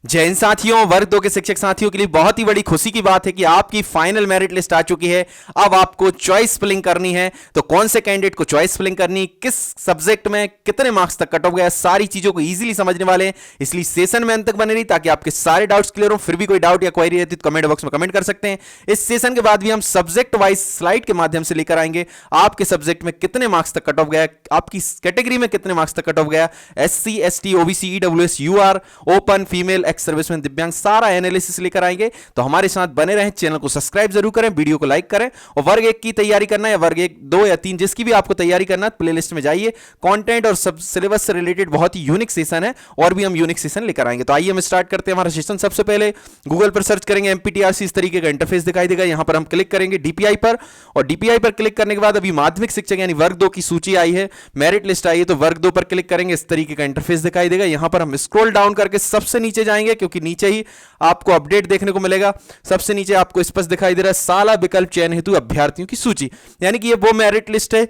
जय हिंद साथियों, वर्ग 2 के शिक्षक साथियों के लिए बहुत ही बड़ी खुशी की बात है कि आपकी फाइनल मेरिट लिस्ट आ चुकी है। अब आपको चॉइस फिलिंग करनी है। तो कौन से कैंडिडेट को चॉइस फिलिंग करनी, किस सब्जेक्ट में कितने मार्क्स तक कट ऑफ गया, सारी चीजों को इजीली समझने वाले हैं। इसलिए सेशन में अंत तक बने रही ताकि आपके सारे डाउट्स क्लियर हो। फिर भी कोई डाउट या क्वेरी रहती तो कमेंट बॉक्स में कमेंट कर सकते हैं। इस सेशन के बाद भी हम सब्जेक्ट वाइज स्लाइड के माध्यम से लेकर आएंगे आपके सब्जेक्ट में कितने मार्क्स तक कट ऑफ गया, आपकी कैटेगरी में कितने मार्क्स तक कट ऑफ गया, SC ST OBC EWS UR open female ex serviceman दिव्यांग, सारा एनालिसिस लेकर आएंगे। तो हमारे साथ बने रहें, चैनल को सब्सक्राइब जरूर करें, वीडियो को लाइक करें। और वर्ग 1 की तैयारी करना है या वर्ग 1, 2 या 3 जिसकी भी आपको तैयारी करना है, प्लेलिस्ट में जाइए। कंटेंट और सब सिलेबस से रिलेटेड बहुत ही यूनिक सेशन है और भी हम यूनिक सेशन लेकर आएंगे। तो आइए हम स्टार्ट करते हैं हमारा सेशन। सबसे पहले गूगल पर सर्च करेंगे MPTRC, इस तरीके का इंटरफेस दिखाई देगा। यहां पर हम क्लिक करेंगे DPI पर, और DPI पर क्लिक करने के बाद अभी माध्यमिक शिक्षक यानी वर्ग 2 की सूची आई है, मेरिट लिस्ट आई है। तो वर्ग 2 पर क्लिक करेंगे, इस तरीके का इंटरफेस दिखाई देगा। यहां पर हम स्क्रॉल डाउन करके सबसे नीचे जाएंगे क्योंकि नीचे ही आपको अपडेट देखने को मिलेगा। सबसे नीचे आपको स्पष्ट दिखाई दे रहा है साला विकल्प चयन हेतु अभ्यर्थियों की सूची, यानी कि ये वो मेरिट लिस्ट है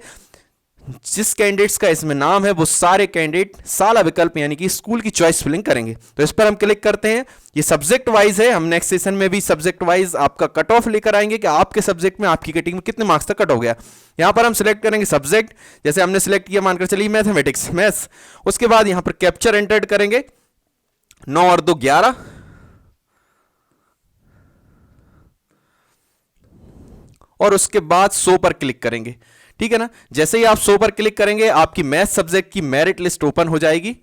जिस कैंडिडेट्स का इसमें नाम है वो सारे कैंडिडेट साला विकल्प यानी कि स्कूल की चॉइस फिलिंग करेंगे। तो इस पर हम क्लिक करते हैं। ये सब्जेक्ट वाइज है, हम नेक्स्ट सेशन में भी सब्जेक्ट वाइज आपका कट ऑफ लेकर आएंगे कि आपके सब्जेक्ट में आपकी कैटेगरी में कितने मार्क्स तक कट हो गया। यहां पर हम सिलेक्ट करेंगे सब्जेक्ट, जैसे हमने सिलेक्ट किया मानकर चलिए मैथमेटिक्स, मैथ्स। उसके बाद यहां पर कैप्चर एंटर करेंगे 9 और 2 11, और उसके बाद शो पर क्लिक करेंगे। ठीक है ना, जैसे ही आप शो पर क्लिक करेंगे आपकी मैथ सब्जेक्ट की मेरिट लिस्ट ओपन हो जाएगी।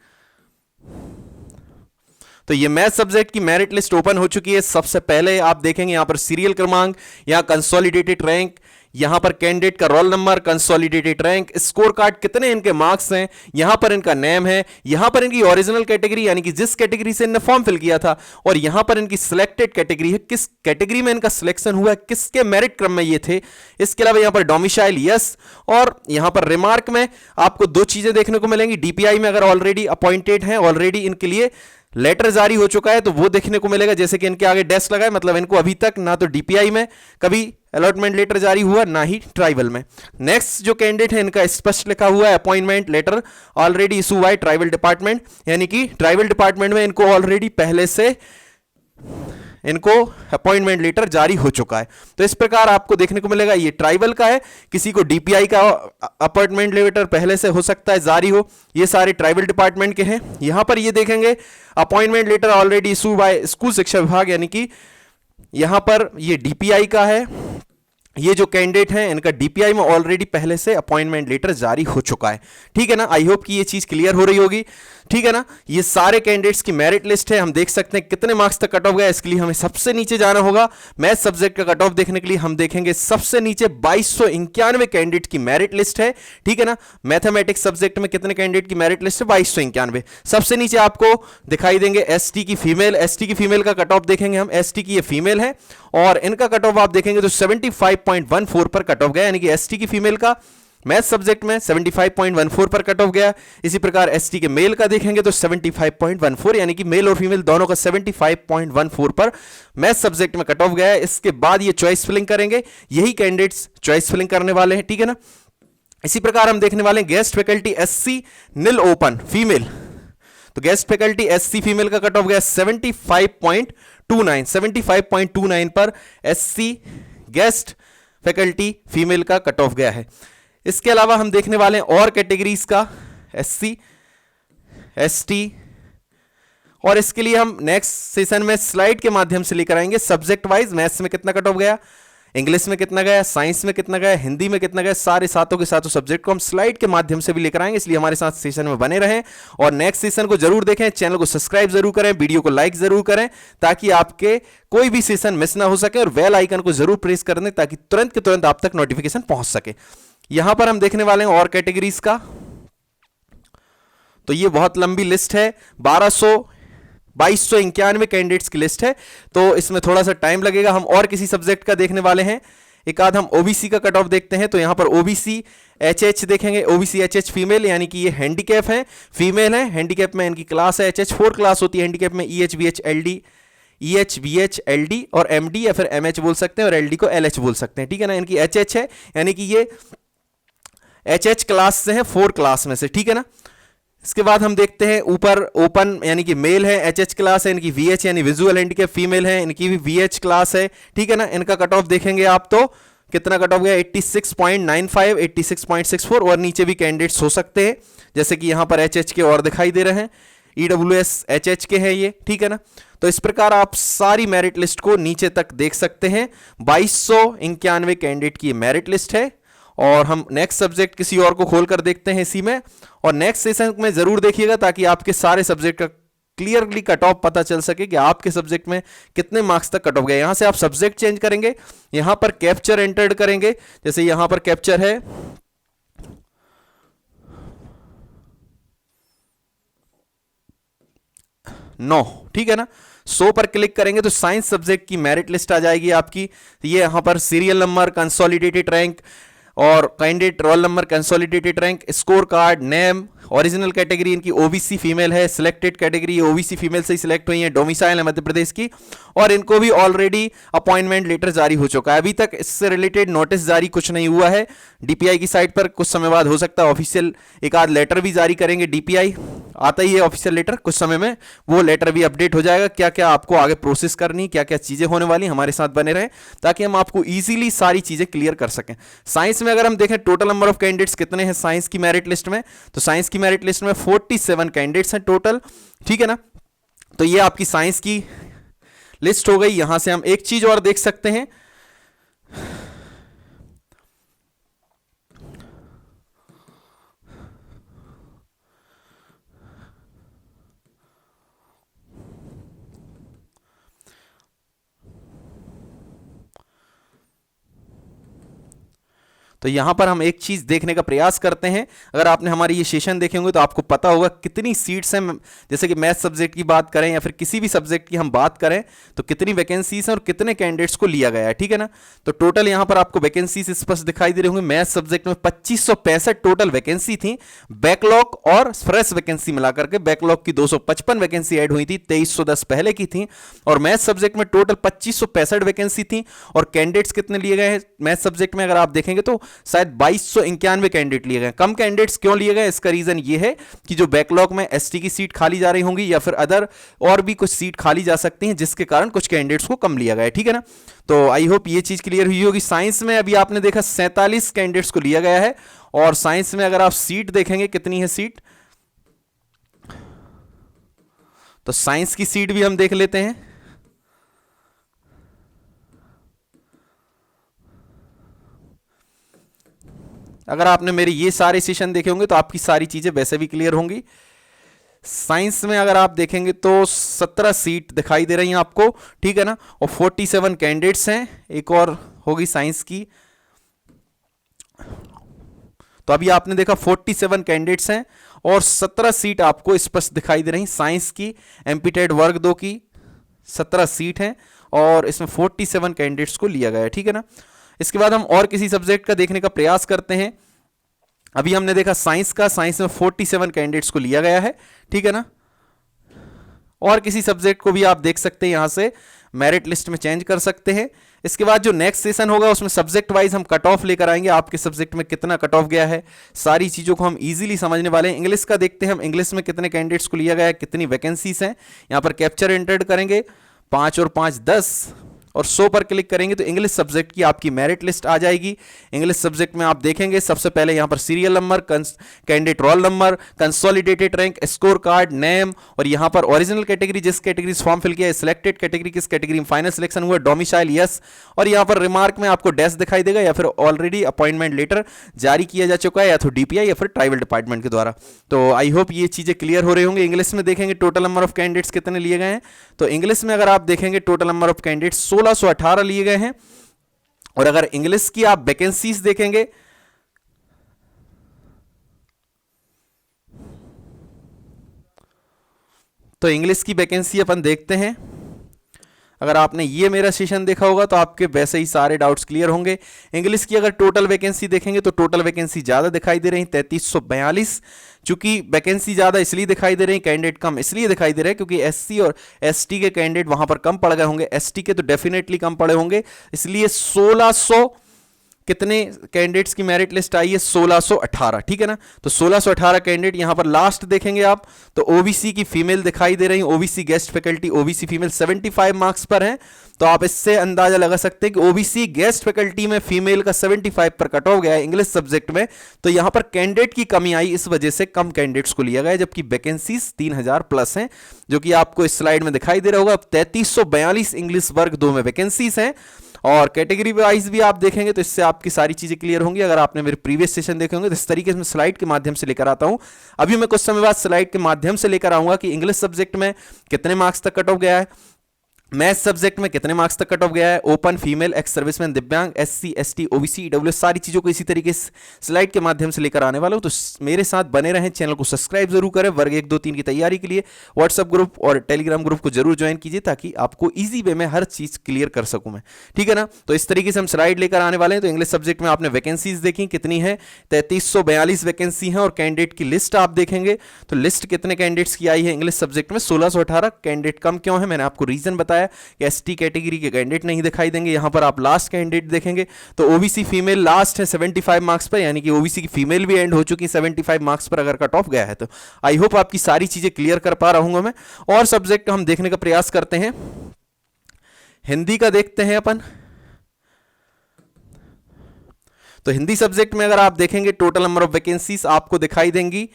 तो ये मैथ सब्जेक्ट की मेरिट लिस्ट ओपन हो चुकी है। सबसे पहले आप देखेंगे यहां पर सीरियल क्रमांक, यहां कंसोलिडेटेड रैंक, यहां पर कैंडिडेट का roll number, consolidated rank, score card, कितने इनके मार्क्स हैं, यहां पर इनका नेम है, यहां पर इनकी ओरिजिनल कैटेगरी यानी कि जिस कैटेगरी से इन्होंने फॉर्म फिल किया था, और यहां पर इनकी सिलेक्टेड कैटेगरी है, किस कैटेगरी में इनका सिलेक्शन हुआ है, किसके मेरिट क्रम में ये थे। इसके अलावा यहां पर डोमिसाइल यस, और यहां पर रिमार्क में आपको 2 चीजें देखने को मिलेंगी। DPI में अगर ऑलरेडी अपॉइंटेड हैं, ऑलरेडी इनके लिए लेटर जारी हो चुका है तो वो देखने को मिलेगा, जैसे कि इनके आगे डैश लगा है, मतलब इनको अभी तक ना तो DPI में कभी अलॉटमेंट लेटर जारी हुआ ना ही ट्राइबल में। नेक्स्ट जो कैंडिडेट है इनका स्पष्ट लिखा हुआ है appointment letter already issue by tribal department, यानी कि ट्राइबल डिपार्टमेंट में इनको ऑलरेडी पहले से इनको अपॉइंटमेंट लेटर जारी हो चुका है। तो इस प्रकार आपको देखने को मिलेगा ये ट्राइबल का है, किसी को DPI का अपॉइंटमेंट लेटर पहले से हो सकता है जारी हो, ये सारे ट्राइबल डिपार्टमेंट के हैं। यहां पर ये देखेंगे appointment letter already issue by school शिक्षा विभाग, यानी कि यहां पर ये DPI का है। ये जो कैंडिडेट हैं इनका DPI में ऑलरेडी पहले से अपॉइंटमेंट लेटर जारी हो चुका है। ठीक है ना, आई होप कि ये चीज क्लियर हो रही होगी। ठीक है ना, ये सारे कैंडिडेट्स की मेरिट लिस्ट है। हम देख सकते हैं कितने मार्क्स तक कट ऑफ गया। इसके लिए हमें सबसे नीचे जाना होगा। मैथ सब्जेक्ट का कट ऑफ देखने के लिए हम देखेंगे सबसे नीचे 2291 कैंडिडेट की मेरिट लिस्ट है। ठीक है ना, मैथमेटिक्स सब्जेक्ट में कितने कैंडिडेट की मेरिट लिस्ट है, 2291। सबसे नीचे आपको दिखाई देंगे ST की फीमेल का कट ऑफ देखेंगे हम। ST की ये फीमेल है और इनका कट ऑफ आप देखेंगे तो 75.14 पर कट ऑफ गया, यानी कि ST की फीमेल का मैथ सब्जेक्ट में 75.14 पर कट ऑफ गया। इसी प्रकार ST के मेल का देखेंगे तो 75.14, यानी कि मेल और फीमेल दोनों का 75.14 पर मैथ सब्जेक्ट में कट ऑफ गया है। इसके बाद ये चॉइस फिलिंग करेंगे, यही कैंडिडेट्स चॉइस फिलिंग करने वाले हैं। ठीक है ना, इसी प्रकार हम देखने वाले हैं गेस्ट फैकल्टी SC नील ओपन फीमेल। तो गेस्ट फैकल्टी SC फीमेल का कट ऑफ गया 75.29 पर SC गेस्ट फैकल्टी फीमेल का कट ऑफ गया है। इसके अलावा हम देखने वाले हैं और कैटेगरीज का SC ST, और इसके लिए हम नेक्स्ट सेशन में स्लाइड के माध्यम से लेकर आएंगे सब्जेक्ट वाइज। मैथ्स में कितना कट ऑफ गया, इंग्लिश में कितना गया, साइंस में कितना गया, हिंदी में कितना गया, सारे सातों के सातों सब्जेक्ट को हम स्लाइड के माध्यम से भी लेकर आएंगे। इसलिए हमारे साथ सेशन में बने रहें और नेक्स्ट सेशन को जरूर देखें। चैनल को सब्सक्राइब जरूर करें, वीडियो को लाइक जरूर करें ताकि आपके कोई भी सेशन मिस ना हो सके, और बेल आइकन को जरूर प्रेस कर दें ताकि तुरंत के तुरंत आप तक नोटिफिकेशन पहुंच सके। यहां पर हम देखने वाले हैं और कैटेगरीज का। तो ये बहुत लंबी लिस्ट है, 2291 कैंडिडेट्स की लिस्ट है, तो इसमें थोड़ा सा टाइम लगेगा। हम और किसी सब्जेक्ट का देखने वाले हैं, एक आध हम OBC का कट ऑफ देखते हैं। तो यहां पर OBC HH देखेंगे, OBC HH फीमेल, यानी कि ये हैंडीकैप है, फीमेल है। हैंडीकैप में इनकी क्लास है HH, 4 क्लास होती है हैंडीकैप में, EH BH LD और MD या फिर MH बोल सकते हैं, और LD को LH बोल सकते हैं। ठीक है ना, इनकी HH है, यानी कि ये HH क्लास से है, 4 क्लास में से। ठीक है ना, इसके बाद हम देखते हैं ऊपर ओपन यानी कि मेल है, एचएच क्लास है, इनकी वीएच यानी विजुअल हैंडिकैप, फीमेल है, इनकी भी वीएच क्लास है, ठीक है ना। इनका कट ऑफ देखेंगे आप तो कितना कट ऑफ गया, 86.95, 86.64, और नीचे भी कैंडिडेट्स हो सकते हैं, जैसे कि यहां पर एचएच के और दिखाई दे रहे हैं, ईडब्ल्यूएस एचएच के हैं ये, ठीक है ना। तो इस प्रकार आप सारी मेरिट लिस्ट को नीचे तक देख सकते हैं। 2291 कैंडिडेट की मेरिट लिस्ट है। और हम नेक्स्ट सब्जेक्ट किसी और को खोलकर देखते हैं इसी में, और नेक्स्ट सेशन में जरूर देखिएगा ताकि आपके सारे सब्जेक्ट का क्लियरली कट ऑफ पता चल सके कि आपके सब्जेक्ट में कितने मार्क्स तक कट ऑफ गए। यहां से आप सब्जेक्ट चेंज करेंगे, यहां पर कैप्चर एंटर्ड करेंगे, जैसे यहां पर कैप्चर है 9, ठीक है ना। 100 पर क्लिक करेंगे तो साइंस सब्जेक्ट की मेरिट लिस्ट आ जाएगी आपकी। ये यहां पर सीरियल नंबर, कंसोलिडेटेड रैंक और candidate roll number, consolidated rank, score card, name, original category इनकी ओबीसी फीमेल है, सिलेक्टेड कैटेगरी ओबीसी फीमेल से ही सिलेक्ट हुई है, डोमिसाइल है मध्य प्रदेश की, और इनको भी ऑलरेडी अपॉइंटमेंट लेटर जारी हो चुका है। अभी तक इससे रिलेटेड नोटिस जारी कुछ नहीं हुआ है डीपीआई की साइट पर। कुछ समय बाद हो सकता है ऑफिशियल एक आध लेटर भी जारी करेंगे, डीपीआई आता ही है ऑफिशियल लेटर, कुछ समय में वो लेटर भी अपडेट हो जाएगा। क्या क्या आपको आगे प्रोसेस करनी, क्या क्या चीजें होने वाली, हमारे साथ बने रहें ताकि हम आपको इजीली सारी चीजें क्लियर कर सकें। साइंस में अगर हम देखें टोटल नंबर ऑफ कैंडिडेट्स कितने हैं साइंस की मेरिट लिस्ट में, तो साइंस की मेरिट लिस्ट में 47 कैंडिडेट्स हैं टोटल, ठीक है ना। तो ये आपकी साइंस की लिस्ट हो गई। यहां से हम एक चीज और देख सकते हैं, तो यहां पर हम एक चीज देखने का प्रयास करते हैं। अगर आपने हमारे ये सेशन देखे होंगे तो आपको पता होगा कितनी सीट्स हैं, जैसे कि मैथ सब्जेक्ट की बात करें या फिर किसी भी सब्जेक्ट की हम बात करें तो कितनी वैकेंसीज हैं और कितने कैंडिडेट्स को लिया गया है, ठीक है ना। तो टोटल यहां पर आपको वैकेंसीज स्पष्ट दिखाई दे रही होंगी। मैथ सब्जेक्ट में 2565 टोटल वैकेंसी थी, बैकलॉग और फ्रेश वैकेंसी मिलाकर के बैकलॉग की 255 वैकेंसी ऐड हुई थी, 2310 पहले की थी, और मैथ सब्जेक्ट में टोटल 2565 वैकेंसी थी। और कैंडिडेट्स कितने लिए गए हैं मैथ सब्जेक्ट में अगर आप देखेंगे तो शायद 2291 कैंडिडेट लिए गए। कम कैंडिडेट्स क्यों लिए गए, इसका रीजन ये है कि जो बैकलॉग में एसटी की सीट खाली जा रही होंगी या फिर अदर और भी कुछ सीट खाली जा सकती हैं, जिसके कारण कुछ कैंडिडेट्स को कम लिया गया है, ठीक है ना। तो आई होप ये चीज क्लियर हुई होगी। साइंस में अभी आपने देखा 47 कैंडिडेट्स को लिया गया है, और साइंस में अगर आप सीट देखेंगे कितनी है सीट, तो साइंस की सीट भी हम देख लेते हैं। अगर आपने मेरे ये सारे सेशन देखे होंगे तो आपकी सारी चीजें वैसे भी क्लियर होंगी। साइंस में अगर आप देखेंगे तो 17 सीट दिखाई दे रही हैं आपको, ठीक है ना, और 47 कैंडिडेट्स हैं। एक और होगी साइंस की, तो अभी आपने देखा 47 कैंडिडेट्स हैं और 17 सीट आपको स्पष्ट दिखाई दे रही। साइंस की एमपीटेड वर्ग 2 की 17 सीट हैं और इसमें 47 कैंडिडेट्स को लिया गया है, ठीक है ना। इसके बाद हम और किसी सब्जेक्ट का देखने का प्रयास करते हैं। अभी हमने देखा साइंस का, साइंस में 47 कैंडिडेट्स को लिया गया है, ठीक है ना। और किसी सब्जेक्ट को भी आप देख सकते हैं, यहां से मेरिट लिस्ट में चेंज कर सकते हैं। इसके बाद जो नेक्स्ट सेशन होगा उसमें सब्जेक्ट वाइज हम कट ऑफ लेकर आएंगे, आपके सब्जेक्ट में कितना कट ऑफ गया है, सारी चीजों को हम इजीली समझने वाले हैं। इंग्लिश का देखते हैं हम, इंग्लिश में कितने कैंडिडेट्स को लिया गया है, कितनी वैकेंसीज हैं। यहां पर कैप्चर एंटर्ड करेंगे, 5 और 5 10, और 100 पर क्लिक करेंगे तो इंग्लिश सब्जेक्ट की आपकी मेरिट लिस्ट आ जाएगी। इंग्लिश सब्जेक्ट में आप देखेंगे सबसे पहले यहां पर serial number, candidate roll number, consolidated rank, score card, name, और यहां पर ओरिजिनल कैटेगरी जिस कैटेगरी से फॉर्म फिल किया है, सिलेक्टेड कैटेगरी किस कैटेगरी में फाइनल सिलेक्शन हुआ, डोमिसाइल यस, और यहां पर रिमार्क में आपको डैश दिखाई देगा या फिर ऑलरेडी अपॉइंटमेंट लेटर जारी किया जा चुका है या तो डीपीआई या फिर ट्राइबल डिपार्टमेंट के द्वारा। तो आई होप ये चीजें क्लियर हो रही होंगी। इंग्लिश में देखेंगे टोटल नंबर ऑफ कैंडिडेट्स कितने लिए गए हैं, तो इंग्लिश में अगर आप देखेंगे टोटल नंबर ऑफ कैंडिडेट्स 1618 लिए गए हैं। और अगर इंग्लिश की आप वैकेंसीज देखेंगे तो इंग्लिश की वैकेंसी अपन देखते हैं। अगर आपने ये मेरा सेशन देखा होगा तो आपके वैसे ही सारे डाउट्स क्लियर होंगे। इंग्लिश की अगर टोटल वैकेंसी देखेंगे तो टोटल वैकेंसी ज्यादा दिखाई दे रही 3342। चूंकि वैकेंसी ज्यादा इसलिए दिखाई दे रही, कैंडिडेट कम इसलिए दिखाई दे रहे हैं क्योंकि एससी और एसटी के कैंडिडेट वहां पर कम पड़ गए होंगे, एसटी के तो डेफिनेटली कम पड़े होंगे, इसलिए 1600 कितने कैंडिडेट्स की मेरिट लिस्ट आई है? 1618, ठीक है ना। तो 1618 कैंडिडेट यहां पर लास्ट देखेंगे आप तो ओबीसी की फीमेल दिखाई दे रही है, OBC guest faculty OBC female 75 marks पर है। तो आप इससे अंदाजा लगा सकते हैं कि ओबीसी गेस्ट फैकल्टी में फीमेल का 75 पर कट ऑफ गया है इंग्लिश सब्जेक्ट में। तो यहां पर कैंडिडेट की कमी आई, इस वजह से कम कैंडिडेट्स को लिया गया, जबकि वैकेंसीज 3000 प्लस हैं, जो कि आपको इस स्लाइड में दिखाई दे रहा होगा। 3342 इंग्लिश वर्ग 2 में वैकेंसीज हैं। और कैटेगरी वाइज भी आप देखेंगे तो इससे आपकी सारी चीजें क्लियर होंगी। अगर आपने मेरे प्रीवियस सेशन देखे होंगे तो इस तरीके से मैं स्लाइड के माध्यम से लेकर आता हूं। अभी मैं कुछ समय बाद स्लाइड के माध्यम से लेकर आऊंगा कि इंग्लिश सब्जेक्ट में कितने मार्क्स तक कट ऑफ गया है, मैथ सब्जेक्ट में कितने मार्क्स तक कट ऑफ गया है, ओपन, फीमेल, एक्स सर्विसमैन, दिव्यांग, एससी, एसटी, ओबीसी, ईडब्ल्यूएस, सारी चीजों को इसी तरीके से स्लाइड के माध्यम से लेकर आने वाला हूं। तो मेरे साथ बने रहें, चैनल को सब्सक्राइब जरूर करें। वर्ग 1, 2, 3 की तैयारी के लिए व्हाट्सएप ग्रुप और टेलीग्राम ग्रुप को जरूर ज्वाइन कीजिए, ताकि आपको ईजी वे में हर चीज क्लियर कर सकूं मैं, ठीक है ना। तो इस तरीके से हम स्लाइड लेकर आने वाले हैं। तो इंग्लिश सब्जेक्ट में आपने वैकेंसीज देखी कितनी है, 3342 वैकेंसी है। और कैंडिडेट की लिस्ट आप देखेंगे तो लिस्ट कितने कैंडिडेट्स की आई है इंग्लिश सब्जेक्ट में? 1618। कैंडिडेट कम क्यों है? मैंने आपको रीजन बताया कि एसटी कैटेगरी के कैंडिडेट नहीं दिखाई देंगे। यहां पर आप लास्ट कैंडिडेट देखेंगे तो ओबीसी फीमेल लास्ट है 75 मार्क्स पर, यानी कि ओबीसी की फीमेल भी एंड हो चुकी है 75 मार्क्स पर अगर कट ऑफ गया है तो। आई होप आपकी सारी चीजें क्लियर कर पा रहा हूं मैं। और सब्जेक्ट हम देखने का प्रयास करते हैं। हिंदी का देखते हैं अपन। तो हिंदी सब्जेक्ट में अगर आप देखेंगे टोटल नंबर ऑफ वैकेंसीज आपको दिखाई देंगी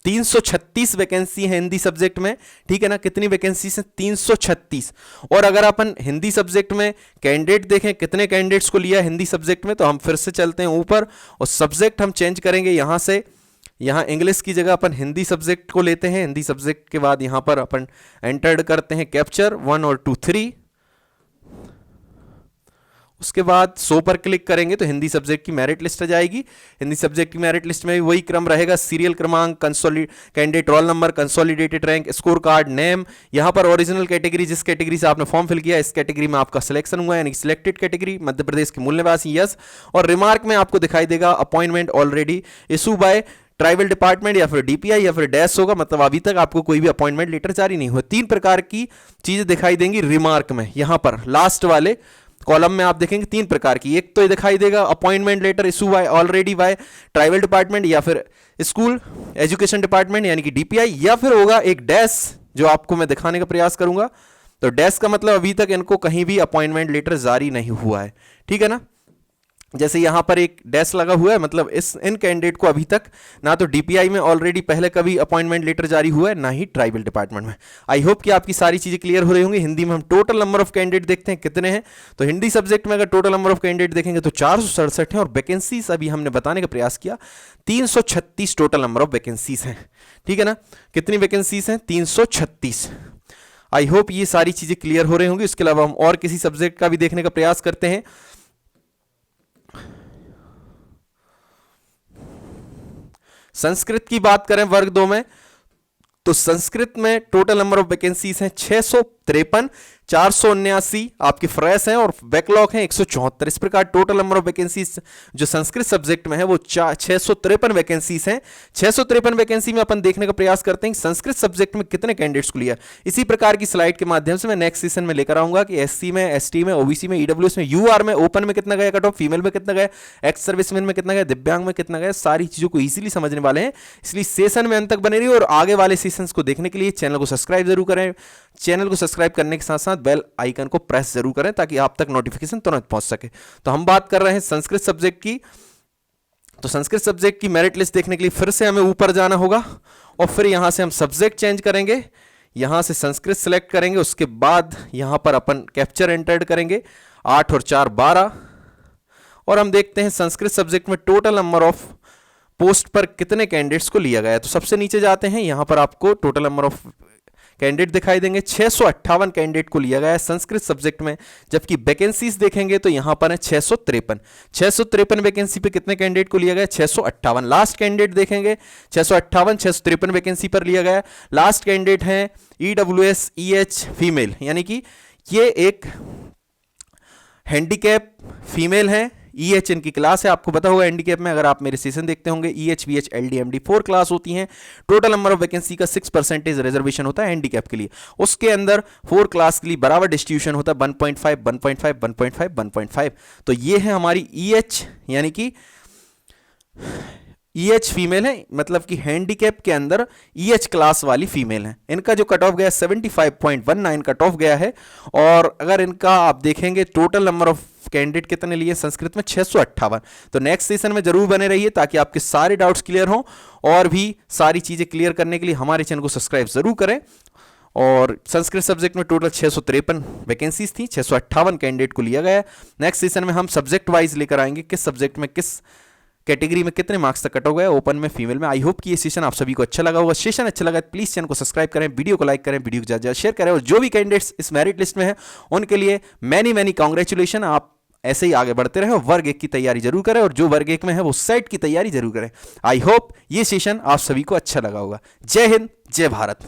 336 वैकेंसी है हिंदी सब्जेक्ट में, ठीक है ना। कितनी वैकेंसी है? 336। और अगर अपन हिंदी सब्जेक्ट में कैंडिडेट देखें कितने कैंडिडेट्स को लिया हिंदी सब्जेक्ट में, तो हम फिर से चलते हैं ऊपर और सब्जेक्ट हम चेंज करेंगे। यहां से यहां इंग्लिश की जगह अपन हिंदी सब्जेक्ट को लेते हैं। हिंदी सब्जेक्ट के बाद यहां पर अपन एंटर्ड करते हैं कैप्चर 1 और 2, 3। उसके बाद 100 पर क्लिक करेंगे तो हिंदी सब्जेक्ट की मेरिट लिस्ट आ जाएगी। हिंदी सब्जेक्ट की मेरिट लिस्ट में भी वही क्रम रहेगा, सीरियल क्रमांक, candidate roll number, consolidated rank, score card, name. यहां पर ओरिजिनल कैटेगरी, जिस कैटेगरी से आपने फॉर्म फिल किया इस कैटेगरी में आपका सिलेक्शन हुआ, यानी सिलेक्टेड कैटेगरी मध्य प्रदेश के मूल निवासी, यस। और रिमार्क में आपको दिखाई देगा appointment already issue by tribal department या फिर डीपीआई या फिर डैश होगा, मतलब अभी तक आपको कोई भी अपॉइंटमेंट लेटर जारी नहीं हुआ। 3 प्रकार की चीजें दिखाई देंगी रिमार्क में। यहां पर लास्ट वाले कॉलम में आप देखेंगे 3 प्रकार की, एक तो ये दिखाई देगा appointment letter issue by already by tribal department या फिर स्कूल एजुकेशन डिपार्टमेंट यानी कि डीपीआई, या फिर होगा एक डैश जो आपको मैं दिखाने का प्रयास करूंगा। तो डैश का मतलब अभी तक इनको कहीं भी अपॉइंटमेंट लेटर जारी नहीं हुआ है, ठीक है ना। जैसे यहां पर एक डैश लगा हुआ है, मतलब इन कैंडिडेट को अभी तक ना तो डीपीआई में ऑलरेडी पहले कभी अपॉइंटमेंट लेटर जारी हुआ है, ना ही ट्राइबल डिपार्टमेंट में। आई होप कि आपकी सारी चीजें क्लियर हो रही होंगी। हिंदी में हम टोटल नंबर ऑफ कैंडिडेट देखते हैं कितने हैं। तो हिंदी सब्जेक्ट में अगर टोटल नंबर ऑफ कैंडिडेट देखेंगे तो 467 है। और वैकेंसीज अभी हमने बताने का प्रयास किया 336 टोटल नंबर ऑफ वैकेंसीज हैं, ठीक है ना। कितनी वैकेंसीज हैं? 336। आई होप ये सारी चीजें क्लियर हो रही होंगी। इसके अलावा हम और किसी सब्जेक्ट का भी देखने का प्रयास करते हैं। संस्कृत की बात करें वर्ग 2 में, तो संस्कृत में टोटल नंबर ऑफ वैकेंसीज हैं 653, 479 आपके फ्रेश हैं और बैकलॉग हैं 174। इस प्रकार टोटल नंबर ऑफ वैकेंसीज जो संस्कृत सब्जेक्ट में है वो 653 वैकेंसीज हैं। 653 वैकेंसी में अपन देखने का प्रयास करते हैं संस्कृत सब्जेक्ट में कितने कैंडिडेट्स को लिया। इसी प्रकार की स्लाइड के माध्यम से मैं नेक्स्ट सेशन में लेकर आऊंगा कि एससी में, एसटी में, ओबीसी में, ईडब्ल्यूएस में, यूआर में, ओपन में कितना गया कट ऑफ, फीमेल में कितना गया, एक्स सर्विसमैन में कितना गया, दिव्यांग में कितना गया, सारी चीजों को इजीली समझने वाले हैं। इसलिए सेशन में अंत तक बने रहिए और आगे वाले सेशंस को देखने के लिए चैनल को सब्सक्राइब जरूर करें। चैनल को सब्सक्राइब करने के साथ साथ बेल आइकन को प्रेस जरूर करें ताकि आप तक नोटिफिकेशन तुरंत पहुंच सके। तो हम बात कर रहे हैं संस्कृत सब्जेक्ट की। तो संस्कृत सब्जेक्ट की मेरिट लिस्ट देखने के लिए फिर से हमें ऊपर जाना होगा और फिर यहां से हम सब्जेक्ट चेंज करेंगे। यहां से संस्कृत सिलेक्ट करेंगे, उसके बाद यहां पर अपन कैप्चर एंटर्ड करेंगे 8 और 4 12 और हम देखते हैं संस्कृत सब्जेक्ट में टोटल नंबर ऑफ पोस्ट पर कितने कैंडिडेट्स को लिया गया है। तो सबसे नीचे जाते हैं, यहां पर आपको टोटल नंबर ऑफ कैंडिडेट दिखाई देंगे 658 कैंडिडेट को लिया गया है संस्कृत सब्जेक्ट में, जबकि वैकेंसीज देखेंगे तो यहां पर है 653 वैकेंसी पे कितने कैंडिडेट को लिया गया? 658। लास्ट कैंडिडेट देखेंगे 653 वैकेंसी पर लिया गया। लास्ट कैंडिडेट है ईडब्ल्यूएस ईएच फीमेल, यानी कि ये एक हैंडीकैप फीमेल है। EH इनकी क्लास है, आपको पता होगा हैंडीकैप में, अगर आप मेरे सेशन देखते होंगे, EH VH LD MD 4 class होती हैं। टोटल नंबर ऑफ वैकेंसी का 6% रिजर्वेशन होता है हैंडीकैप के लिए, उसके अंदर 4 क्लास के लिए बराबर डिस्ट्रीब्यूशन होता है 1.5 1.5 1.5 1.5। तो ये है हमारी EH, यानी कि EH फीमेल है, मतलब कि हैंडीकैप के अंदर EH क्लास वाली फीमेल है। इनका जो कट ऑफ गया 75.19 कट ऑफ गया है। और अगर इनका आप देखेंगे टोटल नंबर ऑफ कैंडिडेट कितने लिए संस्कृत में 658। तो नेक्स्ट सेशन में जरूर बने रहिए ताकि आपके सारे डाउट्स क्लियर हों, और भी सारी चीज़ें क्लियर करने के लिए हमारे चैनल को सब्सक्राइब जरूर करें। और संस्कृत सब्जेक्ट में टोटल 653 वैकेंसीज थी, 658 कैंडिडेट को लिया गया। नेक्स्ट सेशन में हम सब्जेक्ट वाइज लेकर आएंगे, किस सब्जेक्ट में किस कैटेगरी में कितने मार्क्स तक कट हो गया, ओपन में फीमेल में। आई होप कि ये सेशन आप सभी को अच्छा लगा होगा। सेशन अच्छा लगा तो प्लीज़ चैनल को सब्सक्राइब करें, वीडियो को लाइक करें, वीडियो को ज़्यादा शेयर करें, और जो भी कैंडिडेट्स इस मेरिट लिस्ट में हैं उनके लिए मैनी कांग्रेचुलेशन। आप ऐसे ही आगे बढ़ते रहे, वर्ग 1 की तैयारी जरूर करें, और जो वर्ग 1 में है वो सेट की तैयारी जरूर करें। आई होप ये सेशन आप सभी को अच्छा लगा होगा। जय हिंद, जय भारत।